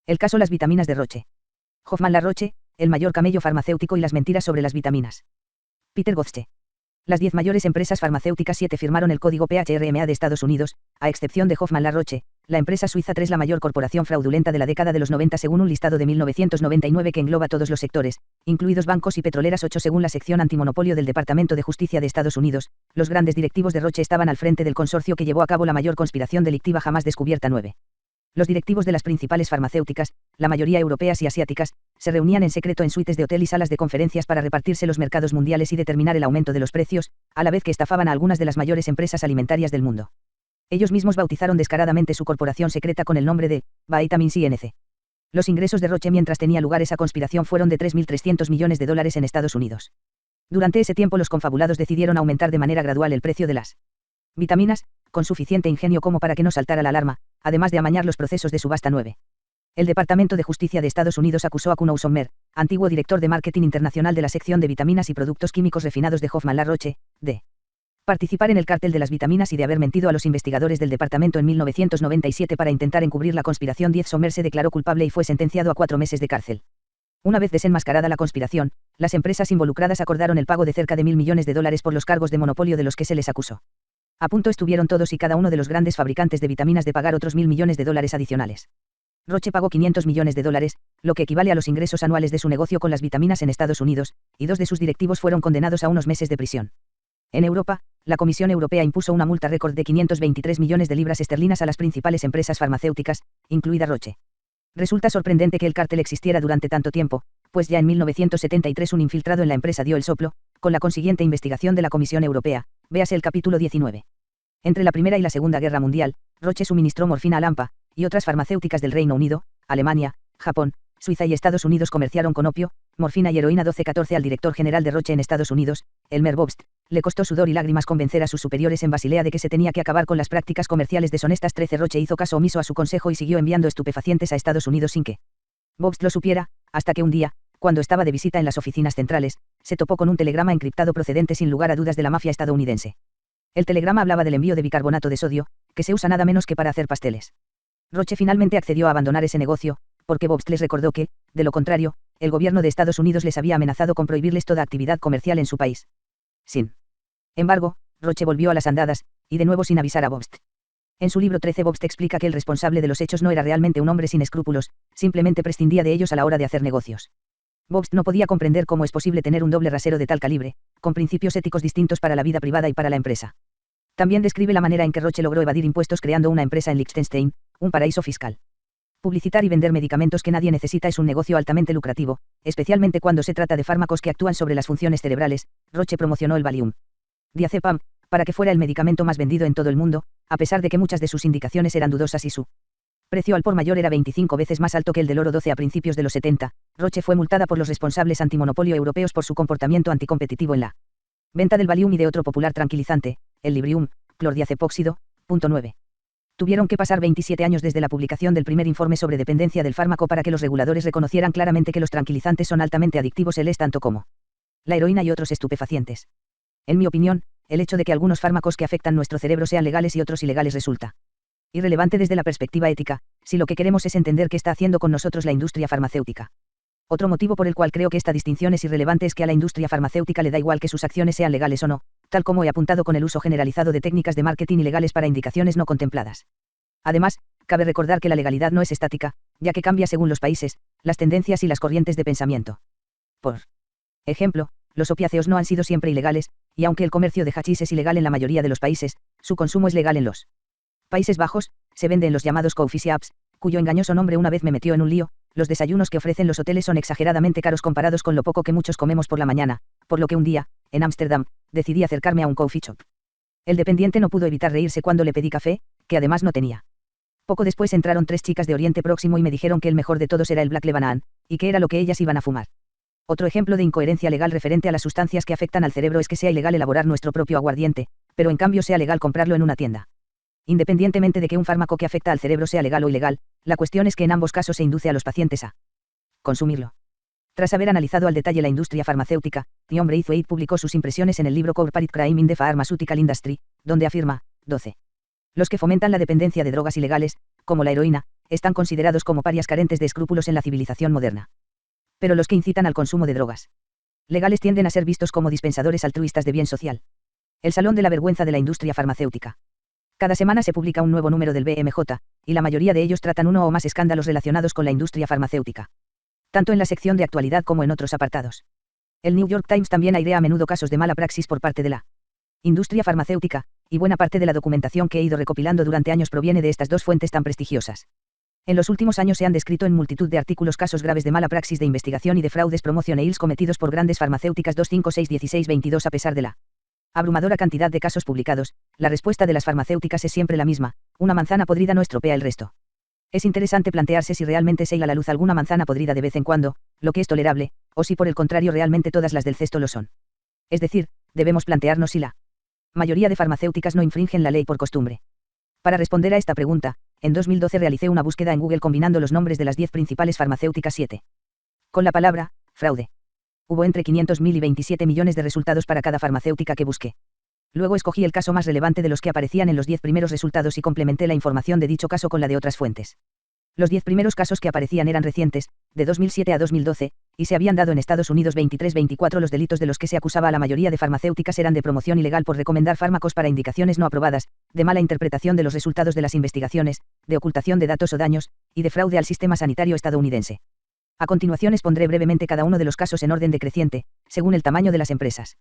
El caso Las vitaminas de Roche. Hoffmann-La Roche, el mayor camello farmacéutico y las mentiras sobre las vitaminas. Peter Gottsche. Las 10 mayores empresas farmacéuticas 7 firmaron el código PHRMA de Estados Unidos, a excepción de Hoffmann-La Roche, la empresa suiza 3, la mayor corporación fraudulenta de la década de los 90 según un listado de 1999 que engloba todos los sectores, incluidos bancos y petroleras 8 según la sección antimonopolio del Departamento de Justicia de Estados Unidos. Los grandes directivos de Roche estaban al frente del consorcio que llevó a cabo la mayor conspiración delictiva jamás descubierta. 9. Los directivos de las principales farmacéuticas, la mayoría europeas y asiáticas, se reunían en secreto en suites de hotel y salas de conferencias para repartirse los mercados mundiales y determinar el aumento de los precios, a la vez que estafaban a algunas de las mayores empresas alimentarias del mundo. Ellos mismos bautizaron descaradamente su corporación secreta con el nombre de Vitamins Inc. Los ingresos de Roche mientras tenía lugar esa conspiración fueron de $3.300 millones en Estados Unidos. Durante ese tiempo los confabulados decidieron aumentar de manera gradual el precio de las vitaminas, con suficiente ingenio como para que no saltara la alarma, además de amañar los procesos de subasta. 9. El Departamento de Justicia de Estados Unidos acusó a Kuno Sommer, antiguo director de marketing internacional de la sección de vitaminas y productos químicos refinados de Hoffmann-La Roche, de participar en el cártel de las vitaminas y de haber mentido a los investigadores del departamento en 1997 para intentar encubrir la conspiración. 10. Sommer se declaró culpable y fue sentenciado a 4 meses de cárcel. Una vez desenmascarada la conspiración, las empresas involucradas acordaron el pago de cerca de $1.000 millones por los cargos de monopolio de los que se les acusó. A punto estuvieron todos y cada uno de los grandes fabricantes de vitaminas de pagar otros $1.000 millones adicionales. Roche pagó $500 millones, lo que equivale a los ingresos anuales de su negocio con las vitaminas en Estados Unidos, y 2 de sus directivos fueron condenados a unos meses de prisión. En Europa, la Comisión Europea impuso una multa récord de 523 millones de libras esterlinas a las principales empresas farmacéuticas, incluida Roche. Resulta sorprendente que el cártel existiera durante tanto tiempo, pues ya en 1973 un infiltrado en la empresa dio el soplo, con la consiguiente investigación de la Comisión Europea, véase el capítulo 19. Entre la Primera y la Segunda Guerra Mundial, Roche suministró morfina a Lampa, y otras farmacéuticas del Reino Unido, Alemania, Japón, Suiza y Estados Unidos comerciaron con opio, morfina y heroína. 12-14 Al director general de Roche en Estados Unidos, Elmer Bobst, le costó sudor y lágrimas convencer a sus superiores en Basilea de que se tenía que acabar con las prácticas comerciales deshonestas. 13 Roche hizo caso omiso a su consejo y siguió enviando estupefacientes a Estados Unidos sin que Bobst lo supiera, hasta que un día, cuando estaba de visita en las oficinas centrales, se topó con un telegrama encriptado procedente sin lugar a dudas de la mafia estadounidense. El telegrama hablaba del envío de bicarbonato de sodio, que se usa nada menos que para hacer pasteles. Roche finalmente accedió a abandonar ese negocio, porque Bobst les recordó que, de lo contrario, el gobierno de Estados Unidos les había amenazado con prohibirles toda actividad comercial en su país. Sin embargo, Roche volvió a las andadas, y de nuevo sin avisar a Bobst. En su libro 13 Bobst explica que el responsable de los hechos no era realmente un hombre sin escrúpulos, simplemente prescindía de ellos a la hora de hacer negocios. Bobst no podía comprender cómo es posible tener un doble rasero de tal calibre, con principios éticos distintos para la vida privada y para la empresa. También describe la manera en que Roche logró evadir impuestos creando una empresa en Liechtenstein, un paraíso fiscal. Publicitar y vender medicamentos que nadie necesita es un negocio altamente lucrativo, especialmente cuando se trata de fármacos que actúan sobre las funciones cerebrales. Roche promocionó el Valium diazepam, para que fuera el medicamento más vendido en todo el mundo, a pesar de que muchas de sus indicaciones eran dudosas y su precio al por mayor era 25 veces más alto que el del oro 12 a principios de los 70. Roche fue multada por los responsables antimonopolio europeos por su comportamiento anticompetitivo en la venta del Valium y de otro popular tranquilizante, el Librium, clordiazepóxido. 9. Tuvieron que pasar 27 años desde la publicación del primer informe sobre dependencia del fármaco para que los reguladores reconocieran claramente que los tranquilizantes son altamente adictivos, el es tanto como la heroína y otros estupefacientes. En mi opinión, el hecho de que algunos fármacos que afectan nuestro cerebro sean legales y otros ilegales resulta irrelevante desde la perspectiva ética, si lo que queremos es entender qué está haciendo con nosotros la industria farmacéutica. Otro motivo por el cual creo que esta distinción es irrelevante es que a la industria farmacéutica le da igual que sus acciones sean legales o no, tal como he apuntado con el uso generalizado de técnicas de marketing ilegales para indicaciones no contempladas. Además, cabe recordar que la legalidad no es estática, ya que cambia según los países, las tendencias y las corrientes de pensamiento. Por ejemplo, los opiáceos no han sido siempre ilegales, y aunque el comercio de hachís es ilegal en la mayoría de los países, su consumo es legal en los Países Bajos. Se vende en los llamados coffee shops, cuyo engañoso nombre una vez me metió en un lío. Los desayunos que ofrecen los hoteles son exageradamente caros comparados con lo poco que muchos comemos por la mañana, por lo que un día, en Ámsterdam, decidí acercarme a un coffee shop. El dependiente no pudo evitar reírse cuando le pedí café, que además no tenía. Poco después entraron 3 chicas de Oriente Próximo y me dijeron que el mejor de todos era el Black Lebanon, y que era lo que ellas iban a fumar. Otro ejemplo de incoherencia legal referente a las sustancias que afectan al cerebro es que sea ilegal elaborar nuestro propio aguardiente, pero en cambio sea legal comprarlo en una tienda. Independientemente de que un fármaco que afecta al cerebro sea legal o ilegal, la cuestión es que en ambos casos se induce a los pacientes a consumirlo. Tras haber analizado al detalle la industria farmacéutica, John Braithwaite publicó sus impresiones en el libro Corporate Crime in the Pharmaceutical Industry, donde afirma: 12. Los que fomentan la dependencia de drogas ilegales, como la heroína, están considerados como parias carentes de escrúpulos en la civilización moderna. Pero los que incitan al consumo de drogas legales tienden a ser vistos como dispensadores altruistas de bien social. El Salón de la Vergüenza de la Industria Farmacéutica. Cada semana se publica un nuevo número del BMJ, y la mayoría de ellos tratan uno o más escándalos relacionados con la industria farmacéutica. Tanto en la sección de actualidad como en otros apartados. El New York Times también airea a menudo casos de mala praxis por parte de la industria farmacéutica, y buena parte de la documentación que he ido recopilando durante años proviene de estas dos fuentes tan prestigiosas. En los últimos años se han descrito en multitud de artículos casos graves de mala praxis de investigación y de fraudes promocionales cometidos por grandes farmacéuticas 2561622. A pesar de la abrumadora cantidad de casos publicados, la respuesta de las farmacéuticas es siempre la misma: una manzana podrida no estropea el resto. Es interesante plantearse si realmente se hila a la luz alguna manzana podrida de vez en cuando, lo que es tolerable, o si por el contrario realmente todas las del cesto lo son. Es decir, debemos plantearnos si la mayoría de farmacéuticas no infringen la ley por costumbre. Para responder a esta pregunta, en 2012 realicé una búsqueda en Google combinando los nombres de las 10 principales farmacéuticas 7. Con la palabra fraude. Hubo entre 500.000 y 27 millones de resultados para cada farmacéutica que busqué. Luego escogí el caso más relevante de los que aparecían en los 10 primeros resultados y complementé la información de dicho caso con la de otras fuentes. Los 10 primeros casos que aparecían eran recientes, de 2007 a 2012, y se habían dado en Estados Unidos 23-24. Los delitos de los que se acusaba a la mayoría de farmacéuticas eran de promoción ilegal por recomendar fármacos para indicaciones no aprobadas, de mala interpretación de los resultados de las investigaciones, de ocultación de datos o daños, y de fraude al sistema sanitario estadounidense. A continuación expondré brevemente cada uno de los casos en orden decreciente, según el tamaño de las empresas.